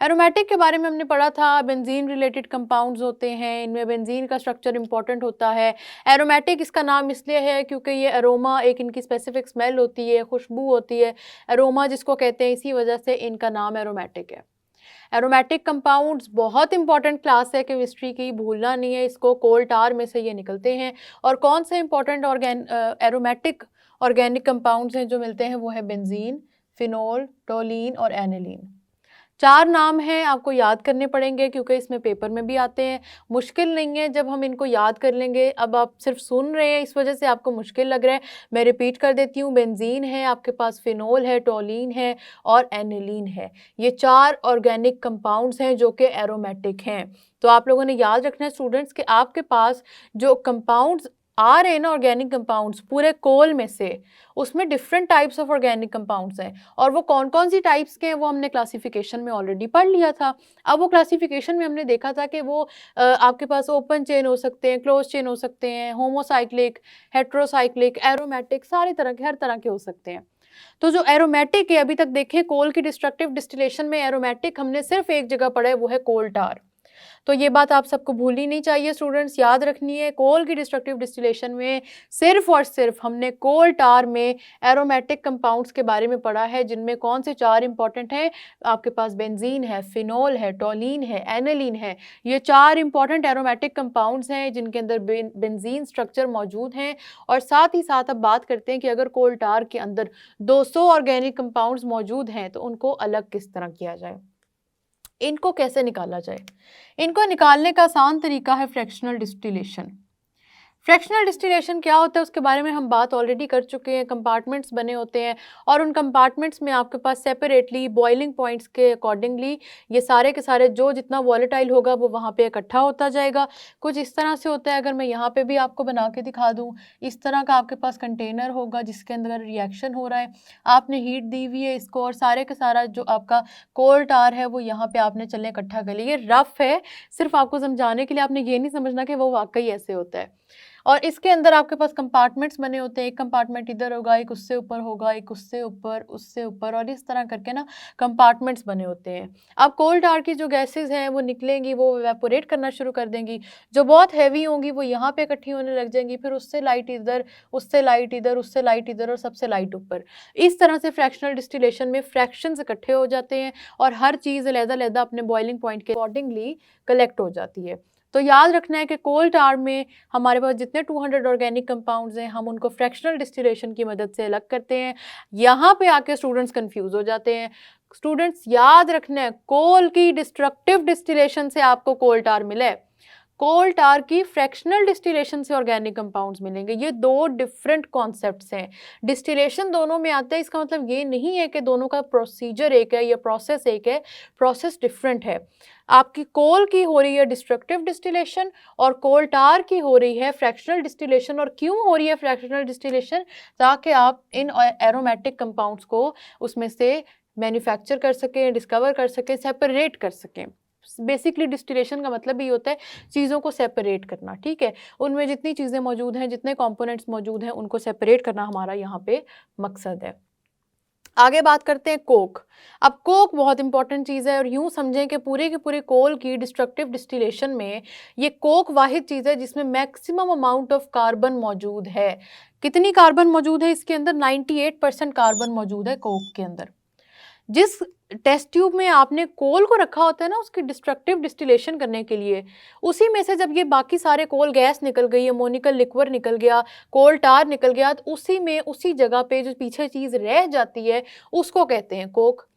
एरोमेटिक के बारे में हमने पढ़ा था बेंजीन रिलेटेड कंपाउंड्स होते हैं, इनमें बेंजीन का स्ट्रक्चर इंपॉर्टेंट होता है। एरोमेटिक इसका नाम इसलिए है क्योंकि ये अरोमा, एक इनकी स्पेसिफिक स्मेल होती है, खुशबू होती है, अरोमा जिसको कहते हैं, इसी वजह से इनका नाम एरोमेटिक है। एरोमेटिक कंपाउंड्स बहुत इंपॉर्टेंट क्लास है केमिस्ट्री की, भूलना नहीं है इसको। कोल टार में से ये निकलते हैं। और कौन से इंपॉर्टेंट एरोमेटिक ऑर्गेनिक कंपाउंड्स हैं जो मिलते हैं, वो है बेंजीन, फिनोल, टोलीन और एनिलीन। 4 नाम हैं, आपको याद करने पड़ेंगे क्योंकि इसमें पेपर में भी आते हैं। मुश्किल नहीं है जब हम इनको याद कर लेंगे। अब आप सिर्फ सुन रहे हैं, इस वजह से आपको मुश्किल लग रहा है। मैं रिपीट कर देती हूँ, बेंजीन है आपके पास, फिनोल है, टोलीन है और एनिलीन है। ये 4 ऑर्गेनिक कंपाउंड्स हैं जो कि एरोमेटिक हैं। तो आप लोगों ने याद रखना है स्टूडेंट्स कि आपके पास जो कंपाउंड्स आ रहे हैं ना, ऑर्गेनिक कंपाउंड्स पूरे कोल में से, उसमें different types of organic compounds हैं। और वो कौन कौन सी टाइप्स के हैं वो हमने क्लासिफिकेशन में ऑलरेडी पढ़ लिया था। अब वो क्लासिफिकेशन में हमने देखा था कि वो आपके पास ओपन चेन हो सकते हैं, क्लोज चेन हो सकते हैं, होमोसाइक्लिक, हेट्रोसाइक्लिक, एरोमेटिक, सारे तरह के, हर तरह के हो सकते हैं। तो जो एरोमेटिक है, अभी तक देखें कोल की डिस्ट्रक्टिव डिस्टिलेशन में एरोमेटिक हमने सिर्फ एक जगह पढ़ा है, वो है कोल टार। तो ये बात आप सबको भूलनी नहीं चाहिए स्टूडेंट्स, याद रखनी है। कोल की डिस्ट्रक्टिव डिस्टिलेशन में सिर्फ और सिर्फ हमने कोल टार में एरोमेटिक कंपाउंड्स के बारे में पढ़ा है, जिनमें कौन से 4 इंपॉर्टेंट हैं। आपके पास बेंजीन है, फिनोल है, टोलीन है, एनिलीन है। ये 4 इंपॉर्टेंट एरोमेटिक कंपाउंड्स हैं जिनके अंदर बेंजीन स्ट्रक्चर मौजूद हैं। और साथ ही साथ अब बात करते हैं कि अगर कोल टार के अंदर 200 ऑर्गेनिक कंपाउंड्स मौजूद हैं तो उनको अलग किस तरह किया जाए, इनको कैसे निकाला जाए। इनको निकालने का आसान तरीका है फ्रैक्शनल डिस्टिलेशन। फ्रैक्शनल डिस्टिलेशन क्या होता है उसके बारे में हम बात ऑलरेडी कर चुके हैं। कंपार्टमेंट्स बने होते हैं और उन कंपार्टमेंट्स में आपके पास सेपरेटली बॉइलिंग पॉइंट्स के अकॉर्डिंगली ये सारे के सारे जो जितना वॉलेटाइल होगा वो वहाँ पे इकट्ठा होता जाएगा। कुछ इस तरह से होता है, अगर मैं यहाँ पे भी आपको बना के दिखा दूँ, इस तरह का आपके पास कंटेनर होगा जिसके अंदर रिएक्शन हो रहा है, आपने हीट दी हुई है इसको, और सारे का सारा जो आपका कोल टार है वो यहाँ पे आपने चलने इकट्ठा कर लिया। ये रफ है, सिर्फ आपको समझाने के लिए, आपने ये नहीं समझना कि वो वाकई ऐसे होता है। और इसके अंदर आपके पास कंपार्टमेंट्स बने होते हैं, एक कंपार्टमेंट इधर होगा, एक उससे ऊपर होगा, एक उससे ऊपर, उससे ऊपर, और इस तरह करके ना कंपार्टमेंट्स बने होते हैं। अब कोल टार की जो गैसेस हैं वो निकलेंगी, वो इवेपोरेट करना शुरू कर देंगी। जो बहुत हैवी होंगी वो यहाँ पे इकट्ठी होने लग जाएंगी, फिर उससे लाइट इधर, उससे लाइट इधर, उससे लाइट इधर और सबसे लाइट ऊपर। इस तरह से फ्रैक्शनल डिस्टिलेशन में फ्रैक्शंस इकट्ठे हो जाते हैं और हर चीज़ अलग-अलग अपने बॉइलिंग पॉइंट के अकॉर्डिंगली कलेक्ट हो जाती है। तो याद रखना है कि कोल टार में हमारे पास जितने 200 ऑर्गेनिक कंपाउंड्स हैं, हम उनको फ्रैक्शनल डिस्टिलेशन की मदद से अलग करते हैं। यहाँ पे आके स्टूडेंट्स कंफ्यूज हो जाते हैं। स्टूडेंट्स याद रखना है, कोल की डिस्ट्रक्टिव डिस्टिलेशन से आपको कोल टार मिला है, कोल टार की फ्रैक्शनल डिस्टिलेशन से ऑर्गेनिक कंपाउंड्स मिलेंगे। ये 2 डिफरेंट कॉन्सेप्ट्स हैं। डिस्टिलेशन दोनों में आता है, इसका मतलब ये नहीं है कि दोनों का प्रोसीजर एक है या प्रोसेस एक है, प्रोसेस डिफरेंट है। आपकी कोल की हो रही है डिस्ट्रक्टिव डिस्टिलेशन और कोल टार की हो रही है फ्रैक्शनल डिस्टिलेशन। और क्यों हो रही है फ्रैक्शनल डिस्टिलेशन? ताकि आप इन एरोमेटिक कंपाउंड्स को उसमें से मैन्युफैक्चर कर सकें, डिस्कवर कर सकें, सेपरेट कर सकें। बेसिकली डिस्टिलेशन का मतलब ही होता है चीज़ों को सेपरेट करना, ठीक है। उनमें जितनी चीज़ें मौजूद हैं, जितने कंपोनेंट्स मौजूद हैं, उनको सेपरेट करना हमारा यहाँ पे मकसद है। आगे बात करते हैं कोक। अब कोक बहुत इंपॉर्टेंट चीज़ है और यूँ समझें कि पूरे के पूरे कोल की डिस्ट्रक्टिव डिस्टिलेशन में ये कोक वाहिद चीज़ है जिसमें मैक्सिमम अमाउंट ऑफ कार्बन मौजूद है। कितनी कार्बन मौजूद है इसके अंदर? 98% कार्बन मौजूद है कोक के अंदर। जिस टेस्ट ट्यूब में आपने कोल को रखा होता है ना उसकी डिस्ट्रक्टिव डिस्टिलेशन करने के लिए, उसी में से जब ये बाकी सारे कोल गैस निकल गई, अमोनिकल लिक्विड निकल गया, कोल टार निकल गया, तो उसी में उसी जगह पे जो पीछे चीज़ रह जाती है उसको कहते हैं कोक।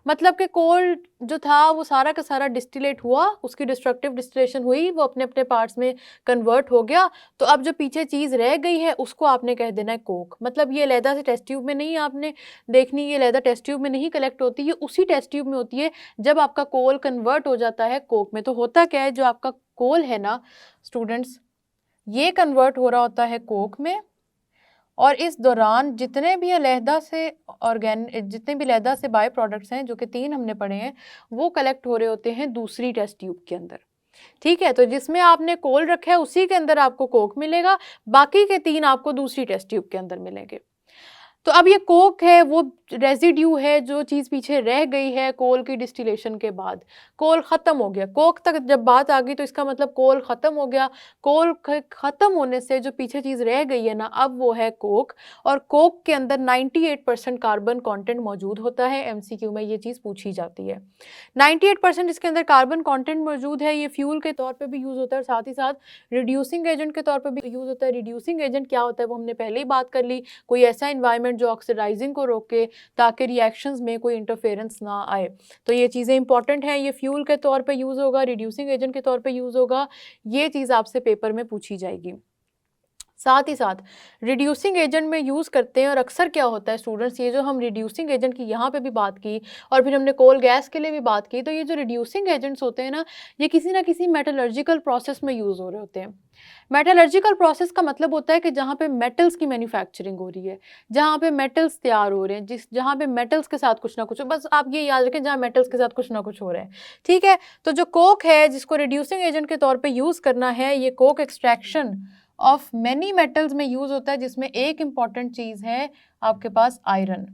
मतलब कि कोल जो था वो सारा का सारा डिस्टिलेट हुआ, उसकी डिस्ट्रक्टिव डिस्टिलेशन हुई, वो अपने अपने पार्ट्स में कन्वर्ट हो गया। तो अब जो पीछे चीज़ रह गई है उसको आपने कह देना है कोक। मतलब ये अलहदा से टेस्ट ट्यूब में नहीं आपने देखनी, ये अलहदा टेस्ट ट्यूब में नहीं कलेक्ट होती, ये उसी टेस्ट ट्यूब में होती है जब आपका कोल कन्वर्ट हो जाता है कोक में। तो होता क्या है, जो आपका कोल है ना स्टूडेंट्स, ये कन्वर्ट हो रहा होता है कोक में, और इस दौरान जितने भी अलहदा से बाय प्रोडक्ट्स हैं, जो कि 3 हमने पढ़े हैं, वो कलेक्ट हो रहे होते हैं दूसरी टेस्ट ट्यूब के अंदर। ठीक है, तो जिसमें आपने कोल रखा है उसी के अंदर आपको कोक मिलेगा, बाकी के 3 आपको दूसरी टेस्ट ट्यूब के अंदर मिलेंगे। तो अब ये कोक है, वो रेजिड्यू है, जो चीज़ पीछे रह गई है कोल की डिस्टिलेशन के बाद। कोल ख़त्म हो गया, कोक तक जब बात आ गई तो इसका मतलब कोल ख़त्म हो गया। कोल ख़त्म होने से जो पीछे चीज़ रह गई है ना, अब वो है कोक। और कोक के अंदर 98% कार्बन कंटेंट मौजूद होता है। एमसीक्यू में ये चीज़ पूछी जाती है। 98% इसके अंदर कार्बन कंटेंट मौजूद है। ये फ्यूल के तौर पे भी यूज़ होता है और साथ ही साथ रिड्यूसिंग एजेंट के तौर पे भी यूज़ होता है। रिड्यूसिंग एजेंट क्या होता है वो हमने पहले ही बात कर ली। कोई ऐसा इन्वायरमेंट जो ऑक्सीडाइजिंग को रोके ताकि रिएक्शंस में कोई इंटरफेरेंस ना आए। तो ये चीज़ें इंपॉर्टेंट हैं। ये फ्यूल के तौर पे यूज़ होगा, रिड्यूसिंग एजेंट के तौर पे यूज़ होगा। ये चीज़ आपसे पेपर में पूछी जाएगी। साथ ही साथ रिड्यूसिंग एजेंट में यूज़ करते हैं, और अक्सर क्या होता है स्टूडेंट्स, ये जो हम रिड्यूसिंग एजेंट की यहाँ पे भी बात की और फिर हमने कोल गैस के लिए भी बात की, तो ये जो रिड्यूसिंग एजेंट्स होते हैं ना, ये किसी ना किसी मेटलर्जिकल प्रोसेस में यूज़ हो रहे होते हैं। मेटलर्जिकल प्रोसेस का मतलब होता है कि जहाँ पे मेटल्स की मैन्युफैक्चरिंग हो रही है, जहाँ पे मेटल्स तैयार हो रहे हैं, जहाँ पे मेटल्स के साथ कुछ ना कुछ, बस आप ये याद रखें, जहाँ मेटल्स के साथ कुछ ना कुछ हो रहा है। ठीक है, तो जो कोक है जिसको रिड्यूसिंग एजेंट के तौर पे यूज़ करना है, ये Coke extraction of many metals में यूज़ होता है, जिसमें एक इम्पॉर्टेंट चीज़ है आपके पास आयरन।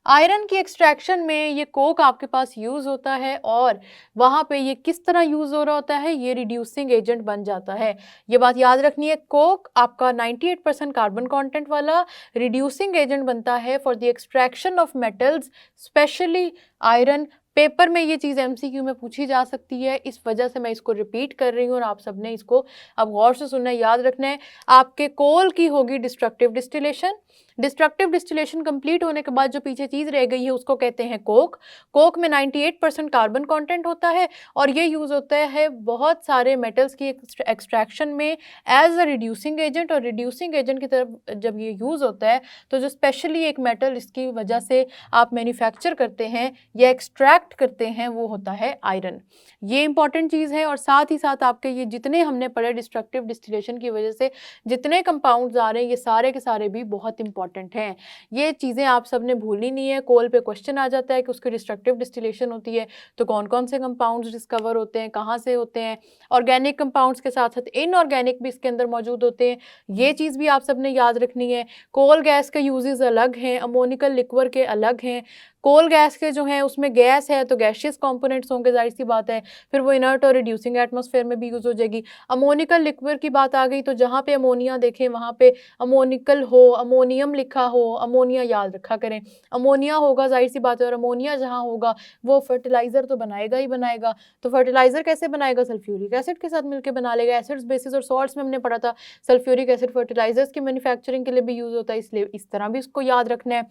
आयरन की एक्सट्रैक्शन में ये कोक आपके पास यूज़ होता है, और वहाँ पे ये किस तरह यूज़ हो रहा होता है, ये रिड्यूसिंग एजेंट बन जाता है। ये बात याद रखनी है, कोक आपका 98% कार्बन कंटेंट वाला रिड्यूसिंग एजेंट बनता है for the extraction of metals, specially iron. Paper में ये चीज़ एमसीक्यू में पूछी जा सकती है, इस वजह से मैं इसको रिपीट कर रही हूँ और आप सबने इसको अब गौर से सुनना है, याद रखना है। आपके कोल की होगी destructive distillation. Destructive distillation complete होने के बाद जो पीछे चीज़ रह गई है उसको कहते हैं कोक। कोक में 98% कार्बन कंटेंट होता है, और ये यूज़ होता है बहुत सारे मेटल्स की एक्सट्रैक्शन में एज अ रिड्यूसिंग एजेंट। और रिड्यूसिंग एजेंट की तरफ जब ये यूज़ होता है तो जो स्पेशली एक मेटल इसकी वजह से आप मैन्युफैक्चर करते हैं या एक्सट्रैक्ट करते हैं, वो होता है आयरन। ये इंपॉर्टेंट चीज़ है। और साथ ही साथ आपके ये जितने हमने पढ़े डिस्ट्रक्टिव डिस्टिलेशन की वजह से जितने कंपाउंड्स आ रहे हैं, ये सारे के सारे भी बहुत इंपॉर्टेंट हैं। ये चीज़ें आप सब ने भूलनी नहीं है। कोल पे क्वेश्चन आ जाता है कि उसकी डिस्ट्रक्टिव डिस्टिलेशन होती है तो कौन कौन से कंपाउंड्स डिस्कवर होते हैं, कहाँ से होते हैं। ऑर्गेनिक कंपाउंड्स के साथ साथ इनऑर्गेनिक भी इसके अंदर मौजूद होते हैं, ये चीज़ भी आप सब ने याद रखनी है। कोल गैस के यूजेस अलग हैं, अमोनिकल लिक्वर के अलग हैं। कोल गैस के जो हैं उसमें गैस है तो गैशियस कंपोनेंट्स होंगे, जाहिर सी बात है, फिर वो इनर्ट और रिड्यूसिंग एटमॉस्फेयर में भी यूज़ हो जाएगी। अमोनिकल लिक्विड की बात आ गई तो जहाँ पे अमोनिया देखें वहाँ पे अमोनिकल हो, अमोनियम लिखा हो, अमोनिया याद रखा करें। अमोनिया होगा, जाहिर सी बात है, और अमोनिया जहाँ होगा वो फर्टिलाइज़र तो बनाएगा ही बनाएगा। तो फर्टिलाइज़र कैसे बनाएगा, सल्फ्यूरिक एसिड के साथ मिलकर बना लेगा। एसिड्स बेसिस और सॉल्ट्स में हमने पढ़ा था सल्फ्यूरिक एसिड फर्टिलाइजर्स की मैन्युफैक्चरिंग के लिए भी यूज़ होता है, इसलिए इस तरह भी इसको याद रखना है।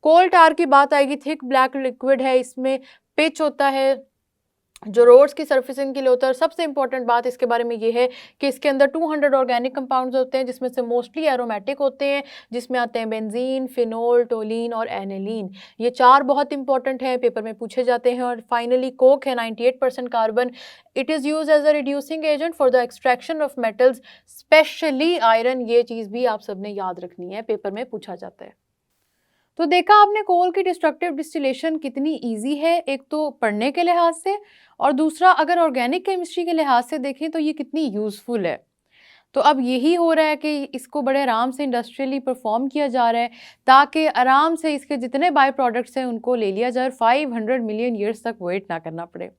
कोल टार की बात आएगी, थिक ब्लैक लिक्विड है, इसमें पिच होता है जो रोड्स की सर्फिसिंग के लिए होता है। और सबसे इंपॉर्टेंट बात इसके बारे में ये है कि इसके अंदर 200 ऑर्गेनिक कंपाउंड्स होते हैं, जिसमें से मोस्टली एरोमेटिक होते हैं, जिसमें आते हैं बेंजीन, फिनोल, टोलिन और एनिलीन। ये 4 बहुत इंपॉर्टेंट हैं, पेपर में पूछे जाते हैं। और फाइनली कोक है 98% carbon. It is use as a reducing agent for the extraction of metals, specially iron. ये चीज़ भी आप सबने याद रखनी है, पेपर में पूछा जाता है। तो देखा आपने कोल की डिस्ट्रक्टिव डिस्टिलेशन कितनी इजी है, एक तो पढ़ने के लिहाज से, और दूसरा अगर ऑर्गेनिक केमिस्ट्री के लिहाज से देखें तो ये कितनी यूज़फुल है। तो अब यही हो रहा है कि इसको बड़े आराम से इंडस्ट्रियली परफॉर्म किया जा रहा है ताकि आराम से इसके जितने बाय प्रोडक्ट्स हैं उनको ले लिया जाए और 500 मिलियन ईयर्स तक वेट ना करना पड़े।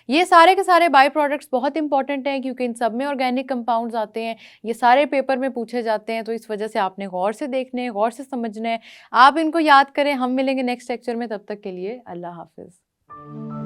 ये सारे के सारे बाय प्रोडक्ट्स बहुत इंपॉर्टेंट हैं क्योंकि इन सब में ऑर्गेनिक कंपाउंड्स आते हैं। ये सारे पेपर में पूछे जाते हैं, तो इस वजह से आपने गौर से देखने हैं, गौर से समझना है। आप इनको याद करें। हम मिलेंगे नेक्स्ट लेक्चर में, तब तक के लिए अल्लाह हाफिज़।